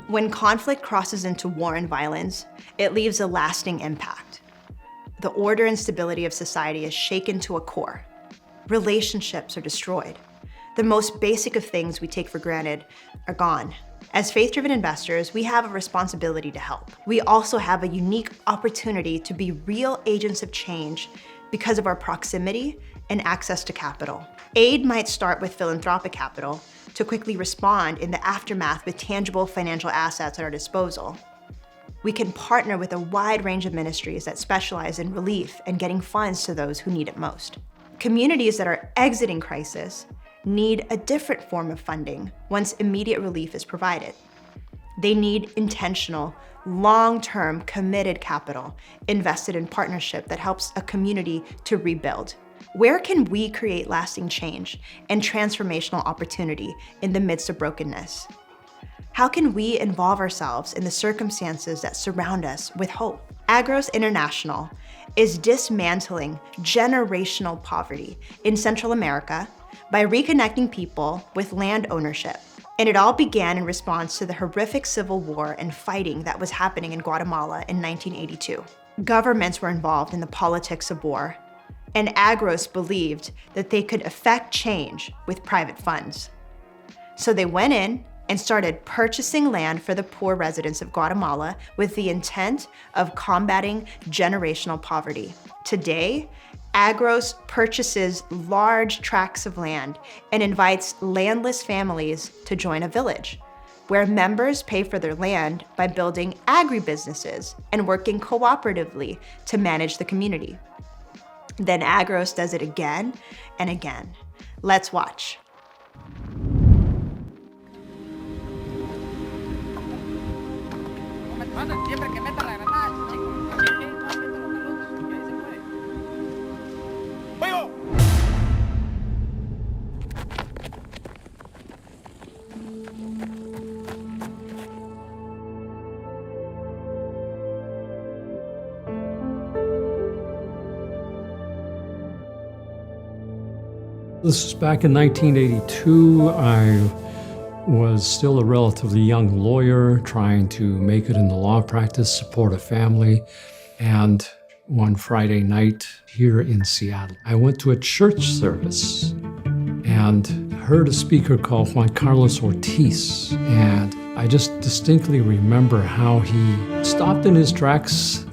When conflict crosses into war and violence, it leaves a lasting impact. The order and stability of society is shaken to a core. Relationships are destroyed. The most basic of things we take for granted are gone. As faith-driven investors, we have a responsibility to help. We also have a unique opportunity to be real agents of change because of our proximity and access to capital. Aid might start with philanthropic capital to quickly respond in the aftermath with tangible financial assets at our disposal. We can partner with a wide range of ministries that specialize in relief and getting funds to those who need it most. Communities that are exiting crisis need a different form of funding once immediate relief is provided. They need intentional, long-term, committed capital invested in partnership that helps a community to rebuild. Where can we create lasting change and transformational opportunity in the midst of brokenness? How can we involve ourselves in the circumstances that surround us with hope? Agros International is dismantling generational poverty in Central America by reconnecting people with land ownership. And it all began in response to the horrific civil war and fighting that was happening in Guatemala in 1982. Governments were involved in the politics of war, and Agros believed that they could effect change with private funds. So they went in and started purchasing land for the poor residents of Guatemala with the intent of combating generational poverty. Today, Agros purchases large tracts of land and invites landless families to join a village, where members pay for their land by building agribusinesses and working cooperatively to manage the community. Then Agros does it again and again. Let's watch. This was back in 1982. I was still a relatively young lawyer trying to make it in the law practice, support a family. And one Friday night here in Seattle, I went to a church service and heard a speaker called Juan Carlos Ortiz. And I just distinctly remember how he stopped in his tracks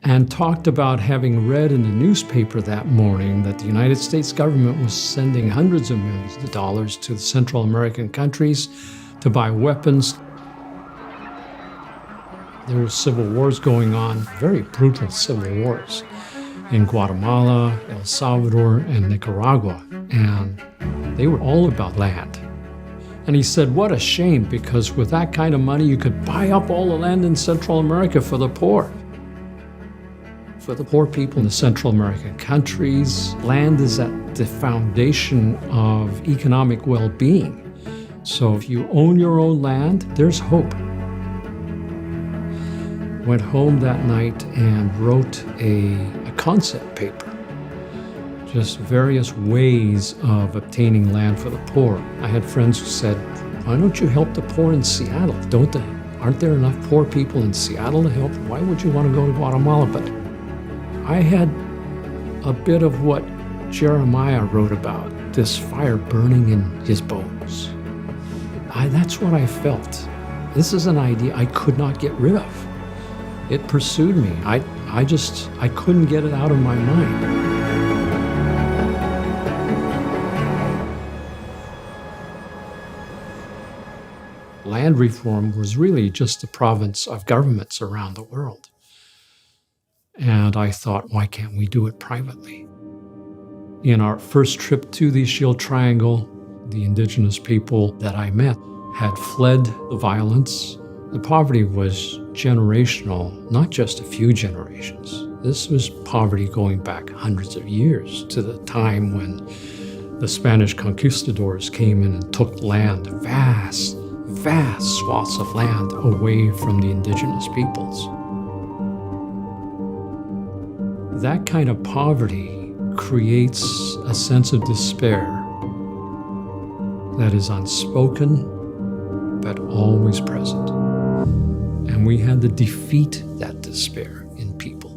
and talked about having read in the newspaper that morning that the United States government was sending hundreds of millions of dollars to the Central American countries to buy weapons. There were civil wars going on, very brutal civil wars, in Guatemala, El Salvador, and Nicaragua, and they were all about land. And he said, what a shame, because with that kind of money, you could buy up all the land in Central America for the poor. For the poor people in the Central American countries, land is at the foundation of economic well-being. So if you own your own land, there's hope. Went home that night and wrote a concept paper, just various ways of obtaining land for the poor. I had friends who said, why don't you help the poor in Seattle? Aren't there enough poor people in Seattle to help? Why would you want to go to Guatemala? But I had a bit of what Jeremiah wrote about, this fire burning in his bones. That's what I felt. This is an idea I could not get rid of. It pursued me. I couldn't get it out of my mind. Land reform was really just the province of governments around the world. And I thought, why can't we do it privately? In our first trip to the Shield Triangle, the indigenous people that I met had fled the violence. The poverty was generational, not just a few generations. This was poverty going back hundreds of years to the time when the Spanish conquistadors came in and took land, vast swaths of land away from the indigenous peoples. That kind of poverty creates a sense of despair. that is unspoken but always present. And we had to defeat that despair in people.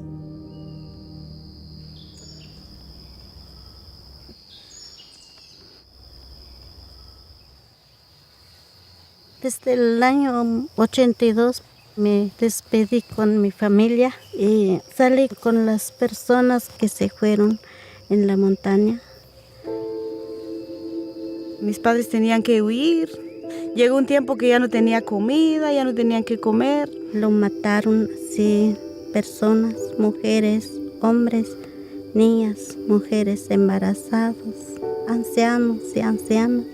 Desde el año 82 me despedí con mi familia y salí con las personas que se fueron en la montaña. Mis padres tenían que huir. Llegó un tiempo que ya no tenía comida, ya no tenían que comer. Lo mataron así, personas, mujeres, hombres, niñas, mujeres embarazadas, ancianos y ancianas.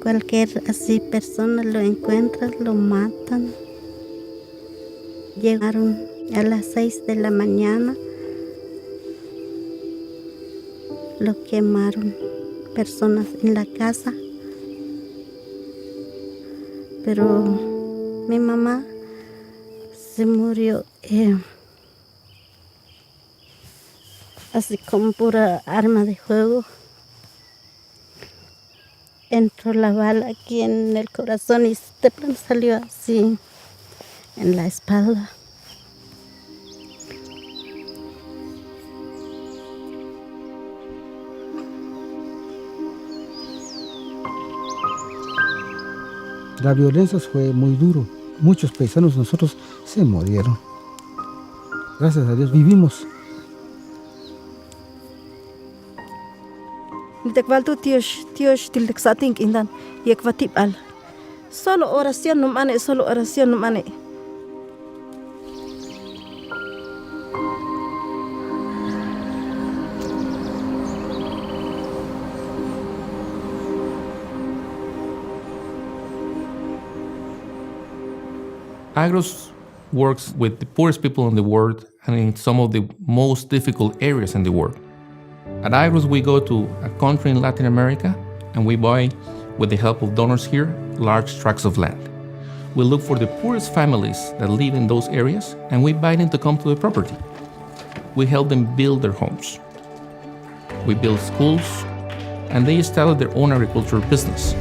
Cualquier así persona lo encuentran, lo matan. Llegaron a las 6 de la mañana, lo quemaron, personas en la casa. Pero mi mamá se murió así como pura arma de fuego. Entró la bala aquí en el corazón y de pronto salió así en la espalda. La violencia fue muy duro. Muchos paisanos nosotros se murieron. Gracias a Dios vivimos. Nitekwaltu Dios tileksating indan yekwatip al. Solo oración no mane, solo oración no mane. Agros works with the poorest people in the world and in some of the most difficult areas in the world. At Agros, we go to a country in Latin America and we buy, with the help of donors here, large tracts of land. We look for the poorest families that live in those areas and we invite them to come to the property. We help them build their homes. We build schools and they establish their own agricultural business.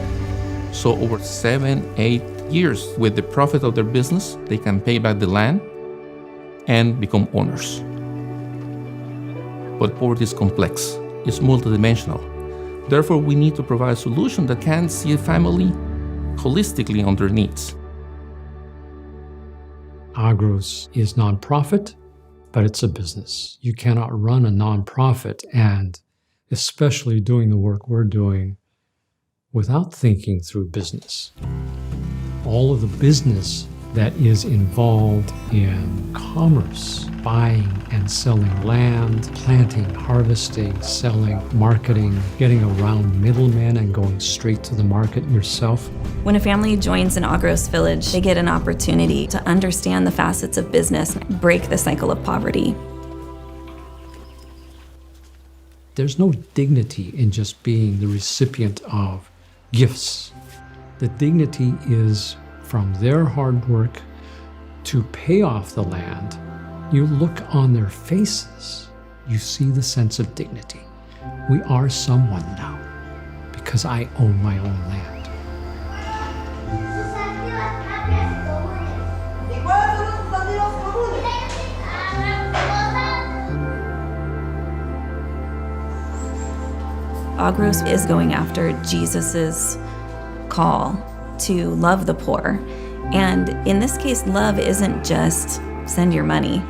So over 7-8 years, with the profit of their business, they can pay back the land and become owners. But poverty is complex, it's multidimensional. Therefore, we need to provide a solution that can see a family holistically on their needs. Agros is nonprofit, but it's a business. You cannot run a nonprofit, and especially doing the work we're doing, without thinking through business. All of the business that is involved in commerce, buying and selling land, planting, harvesting, selling, marketing, getting around middlemen and going straight to the market yourself. When a family joins an Agros village, they get an opportunity to understand the facets of business, break the cycle of poverty. There's no dignity in just being the recipient of gifts. The dignity is from their hard work to pay off the land. You look on their faces, you see the sense of dignity. We are someone now because I own my own land. Agros is going after Jesus's call to love the poor. And in this case, love isn't just send your money.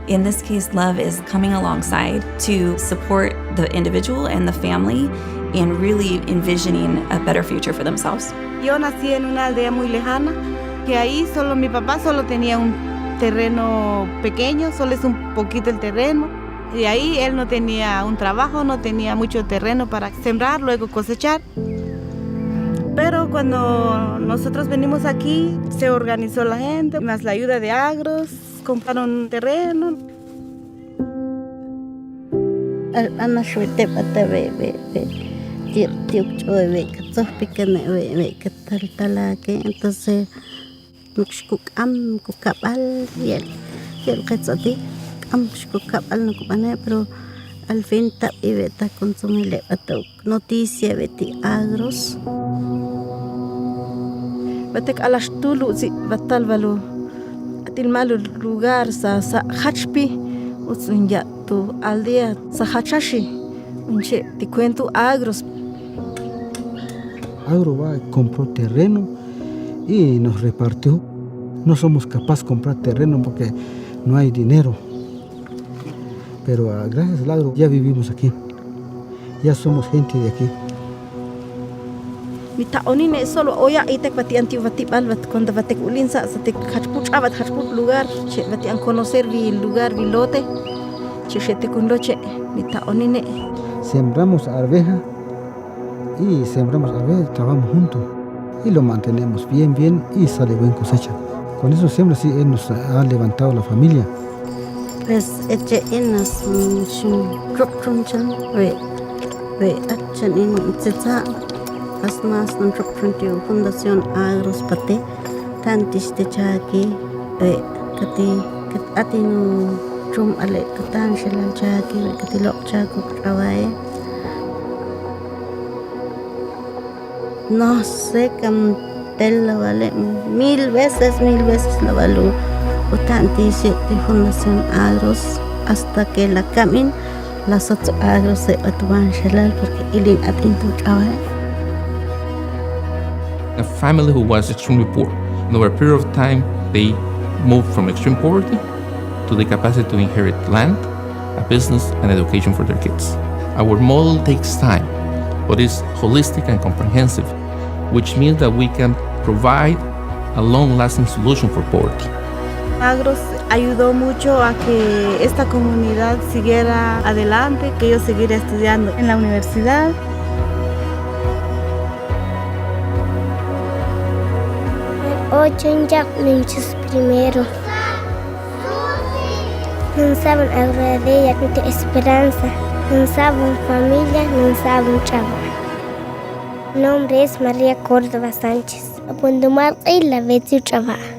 In this case, love is coming alongside to support the individual and the family in really envisioning a better future for themselves. Yo nací en una aldea muy lejana, que ahí solo mi papá solo tenía un terreno pequeño, solo es un poquito el terreno. Y ahí él no tenía un trabajo, no tenía mucho terreno para sembrar, luego cosechar. Pero cuando nosotros venimos aquí, se organizó la gente, más la ayuda de Agros, compraron un terreno. Entonces, pero al fin tabibeta consumele batok noticia beti Agros. Batek alashtulu si batal balu atil malu lugar sa hachpi utsunya tu aldea sa hachashi unche te cuento Agros. Agro va y compró terreno y nos repartió. No somos capaces de comprar terreno porque no hay dinero. Pero gracias al Agro ya vivimos aquí. Ya somos gente de aquí. Mita onine solo oya itek bati antiu bati balbat cuando batek ulinsa sa tek hachput lugar che bati an conocer vi lugar vi lote che shete kun loche mita onine. Sembramos arveja y trabajamos juntos y lo mantenemos bien y sale buena cosecha. Con eso siempre sí él nos ha levantado la familia. Pues eche enas shun druprunchan we achan in tsetsa asmas non drupruntio Fundación Agros pate tantis te chaki we kati atinu drum ale katan shilal chaki we kati lok chaku trabaye. No sé cómo te la vale, mil veces la valú. Tanti de Fundación Agros hasta que la camin las otras Agros se atuban shalal porque ilin atinto trabajo. A family who was extremely poor. And over a period of time, they moved from extreme poverty to the capacity to inherit land, a business, and education for their kids. Our model takes time, but is holistic and comprehensive, which means that we can provide a long-lasting solution for poverty. Agros ayudó mucho a que esta comunidad siguiera adelante, que ellos siguieran estudiando en la universidad. Ocho ya minchos primero. No saben agradecer, no tienen esperanza. No saben familia, no saben trabajo. Mi nombre es María Córdoba Sánchez. Cuando mal y la vez de trabajo.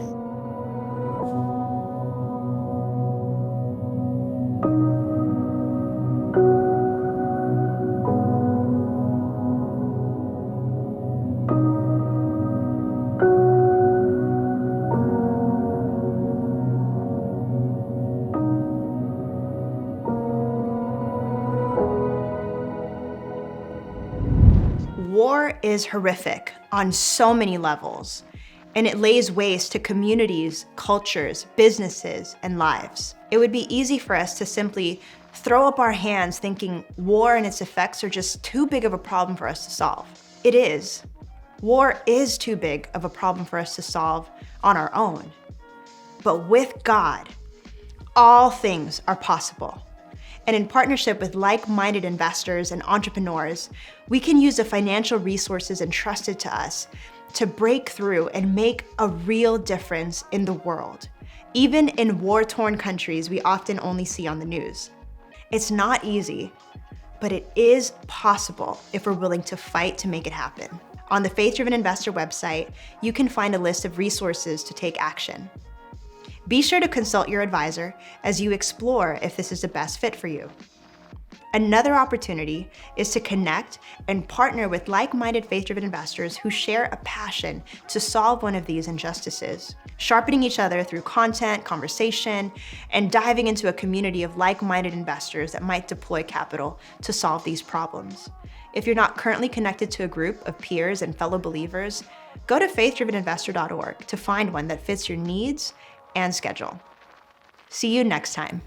War is horrific on so many levels, and it lays waste to communities, cultures, businesses, and lives. It would be easy for us to simply throw up our hands thinking war and its effects are just too big of a problem for us to solve. It is. War is too big of a problem for us to solve on our own. But with God, all things are possible. And in partnership with like-minded investors and entrepreneurs, we can use the financial resources entrusted to us to break through and make a real difference in the world, even in war-torn countries we often only see on the news. It's not easy, but it is possible if we're willing to fight to make it happen. On the Faith Driven Investor website, you can find a list of resources to take action. Be sure to consult your advisor as you explore if this is the best fit for you. Another opportunity is to connect and partner with like-minded faith-driven investors who share a passion to solve one of these injustices, sharpening each other through content, conversation, and diving into a community of like-minded investors that might deploy capital to solve these problems. If you're not currently connected to a group of peers and fellow believers, go to faithdriveninvestor.org to find one that fits your needs and schedule. See you next time.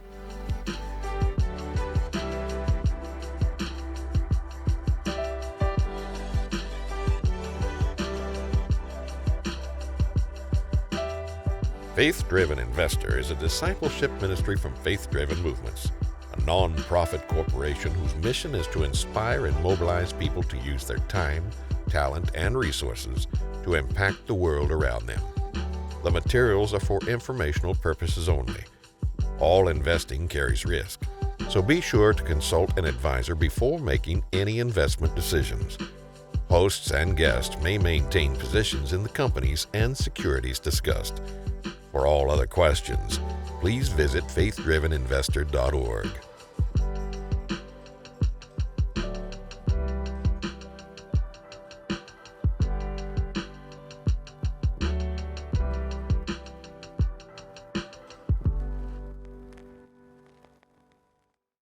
Faith Driven Investor is a discipleship ministry from Faith Driven Movements, a non-profit corporation whose mission is to inspire and mobilize people to use their time, talent, and resources to impact the world around them. The materials are for informational purposes only. All investing carries risk, so be sure to consult an advisor before making any investment decisions. Hosts and guests may maintain positions in the companies and securities discussed. For all other questions, please visit faithdriveninvestor.org.